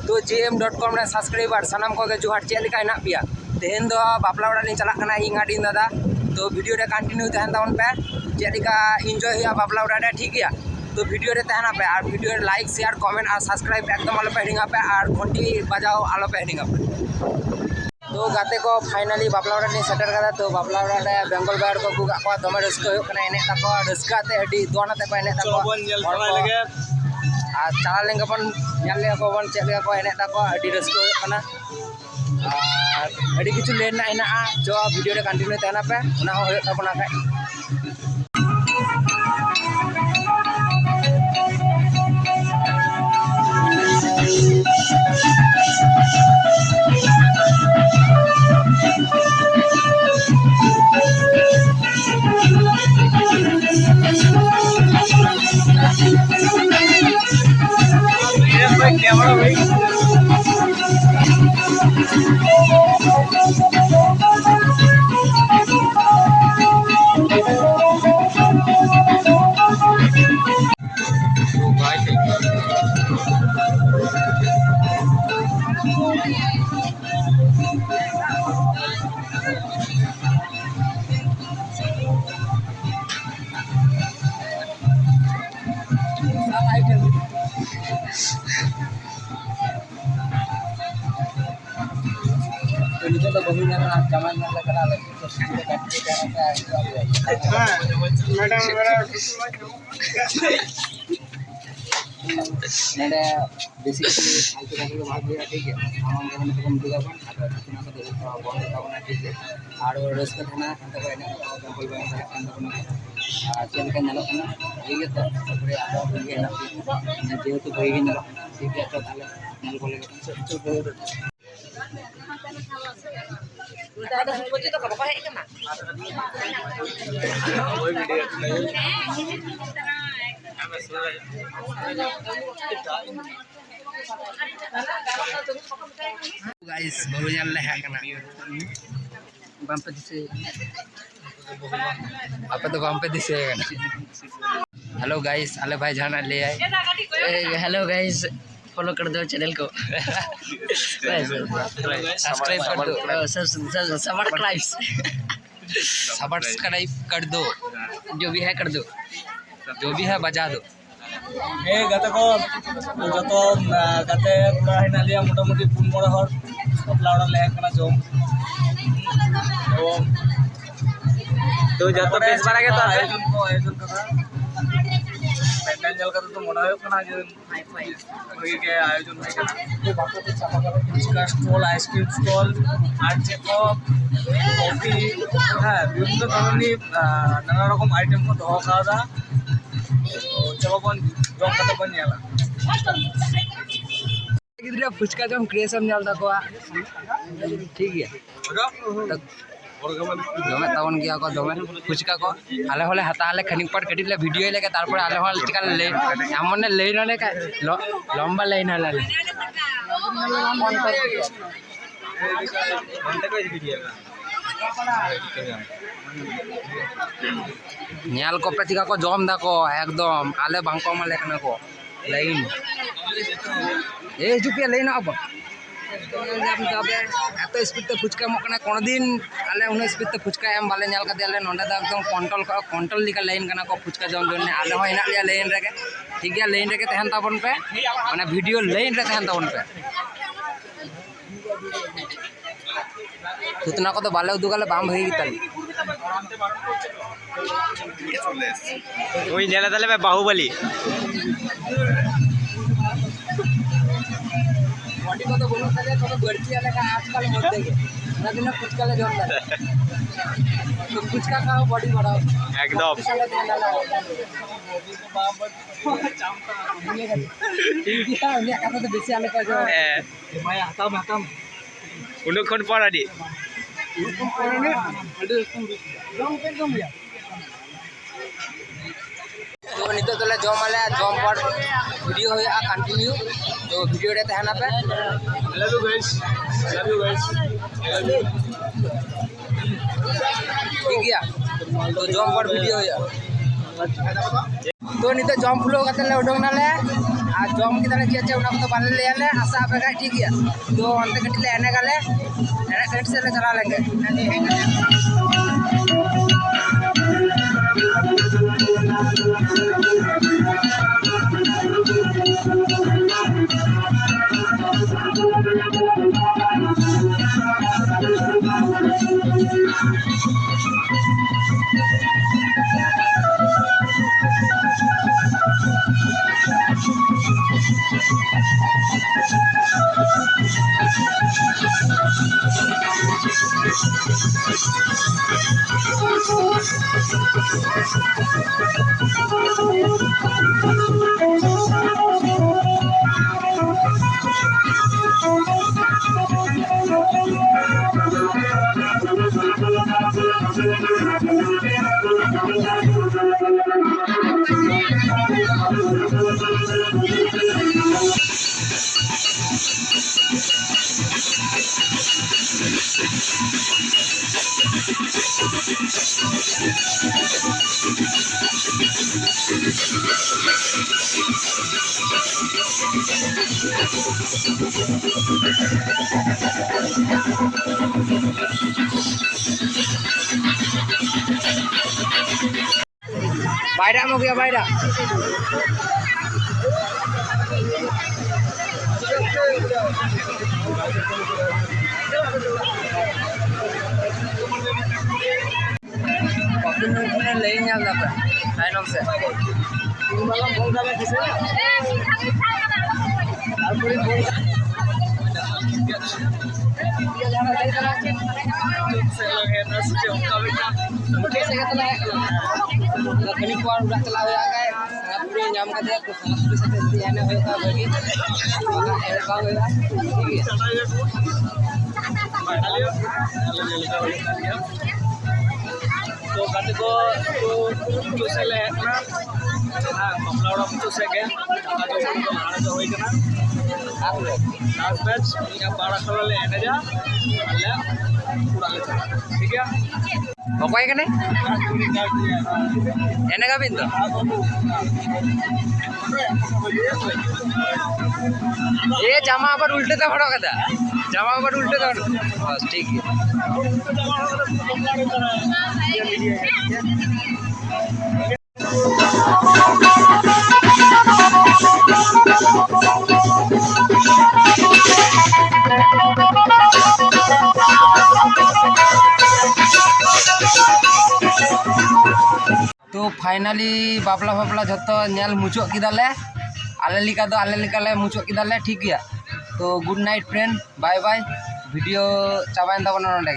तो jm.com रे subscriber सानाम को जोहार चेक लेका हेना पिया तेहन दो बापला ओड़ा नि चला कना इन आडिन दादा तो वीडियो रे कंटिन्यू तहन तावन पे चेक लेका एंजॉय हुआ बापला ओड़ा रे ठीक गया तो वीडियो रे तहना पे और वीडियो रे लाइक शेयर कमेंट और सब्सक्राइब एकदम आलो पे हिंगा पे और घंटी बजाओ आलो पे हिंगा पे तो गाते को फाइनली बापला ओड़ा नि सेटर कदा तो बापला ओड़ा रे बेंगल बायर को गुगा को दमे रस्का हो कना एने ताको रस्काते हडी दोनाते को एने ताको और चला लेंगे बन ñal le ko bon cek le ko enek tako adi resko kana adi kichu len na ina jo video re continue tahena pe ona ho hoyok tabona khay camera भाई तो बहु ना जमान ना करा ले तो सीधे काट के मैडम मेरा बेसिकली आलतू का भाग दिया ठीक है हम लोगों ने कम दिया बन अगर कितना का तो बंद का बना ठीक है और रस का खाना अंत को ना कोई बात नहीं अंत को ना चल के नलो ना ठीक है तो पूरे आधा हो गया ना जेहेतु भाई के नलो ठीक है तो ताले नल को लेके ada semua juga kalau pakai kan guys baru nyala kena bumper dise apa tuh bumper dise kan hello guys ale bhai jana le आए hello guys फॉलो कर दो चैनल को सब्सक्राइब कर दो सब्सक्राइब कर दो जो भी है कर दो जो भी है बजा दो हे गाते को जतो गाते पूरा हेना लिया मोटा मोटी 3 हर बापला ओड़ा ले कना जोम तो जतो बेस बारा के तो आयोजन करा पेंडल जल कर तो मोना होना जे होई के आयोजन होई कना तो बापा तो चापा कर इसका स्टॉल आइसक्रीम स्टॉल आर्ट चेको कॉफी हां বিভিন্ন ধরনের নানা রকম আইটেম को দহ খাওয়া तो चलो बन जम कते बन जाला गिद्रा फुचका जम क्रेज हम नाल दको ठीक है दमे तवन गया को दमे फुचका को आले होले हता आले खनिक पर कटिले वीडियो लेके तारपर आले होल टिकल ले हमने ले नले का लंबा लाइन आले ᱧᱮᱞ ᱠᱚ ᱯᱮ ᱪᱤᱠᱟ ᱠᱚ ᱡᱚᱢ ᱫᱟᱠᱚ ᱮᱠᱫᱚᱢ ᱟᱞᱮ ᱵᱟᱝᱠᱚ ᱮᱢᱟᱞᱮ ᱠᱟᱱᱟ ᱠᱚ ᱞᱟᱭᱤᱱ ᱦᱤᱡᱩᱜ ᱯᱮ ᱞᱟᱭᱤᱱ ᱟᱵᱚ এত স্পিডতে ফুচকা এমᱚᱜ ᱠᱟᱱᱟ কোনো ᱫᱤᱱ ᱟᱞᱮ ᱩᱱᱟᱹᱜ ᱥᱯᱤᱰ ᱛᱮ ᱯᱷᱩᱪᱠᱟ ᱮᱢ ᱵᱟᱞᱮ ᱧᱮᱞ ᱠᱟᱫᱮᱭᱟᱞᱮ ᱱᱚᱰᱮ ᱫᱚ ᱮᱠᱫᱚᱢ ᱠᱚᱱᱴᱨᱳᱞ ᱞᱮᱠᱟ ᱞᱟᱭᱤᱱ ᱠᱟᱱᱟ ᱠᱚ ᱯᱷᱩᱪᱠᱟ ᱡᱚᱢ ᱡᱚᱱᱱᱮ ᱟᱞᱮ ᱦᱚᱸ ᱦᱮᱱᱟᱜ ᱞᱮᱭᱟ ᱞᱟᱭᱤᱱ ᱨᱮᱜᱮ ᱴᱷᱤᱠ ᱜᱮᱭᱟ ᱞᱟᱭᱤᱱ ᱨᱮᱜᱮ ᱛᱟᱦᱮᱱ ᱛᱟᱵᱚᱱ ᱯᱮ ᱢᱟᱱᱮ ᱵᱷᱤᱰᱤᱭᱳ ᱞᱟᱭᱤᱱ ᱨᱮ ᱛᱟᱦᱮᱱ ᱛᱟᱵᱚᱱ ᱯᱮ ᱛᱩᱛᱱᱟ ᱠᱚᱫᱚ ᱵᱟᱞᱮ ᱩᱫᱩᱜᱟᱞᱮ ᱵᱟᱝ ᱵᱷᱟᱹᱜᱤ ᱜᱮᱛᱟᱞᱮ ওই নেলা তালে বাহুবলী बॉडी को तो बोलो तले तो बर्ची वाले का आजकल मत देखे ना दिन फुचका ले जोड़ ले तो फुचका खाओ बॉडी बढ़ाओ एकदम ठीक है उन्हें कहा तो बेसी आले का जो भाई हताम उनुखन पर आदि तो नितो तले जम आले जम पर वीडियो होया कंटिन्यू तो वीडियो रे तहना पे हेलो गाइस ठीक गया तो जम पर वीडियो होया तो नितो जम फ्लो कते ले उडोंग नाले जम किदाले चे उना को बाले ले आले आशा आपे का ठीक है तो अंते कटिले एने गाले एने कट से ले चला लेंगे बायरा mau gaya बायरा Popular lainnya apa? Tainam se. Malam bol dalam kisah. Kini kuar udah telah ya guys. Sangat puri nyam kata ya. Sangat puri seperti ini hoy ka bagi. Maka era bang hoy. तो कटे को चूसे ले ना हां कमलाड़ा चूसे के का जो को माने जो होई कना आपलो लास्ट बैच या बाड़ा खला ले एने जा अल्ला पूरा ले चला ठीक है ओके कने एने का बिंदु ये जमा पर उल्टे तो खड़ा कदा जमा पर उल्टे तो बस ठीक है तो फाइनली बापला बापला जो नेल मुचो किदाले आले लिका दो आले लिका ले मुचो किदाले ठीक गया तो good night friend bye bye video चाबाइन तबना नोंडे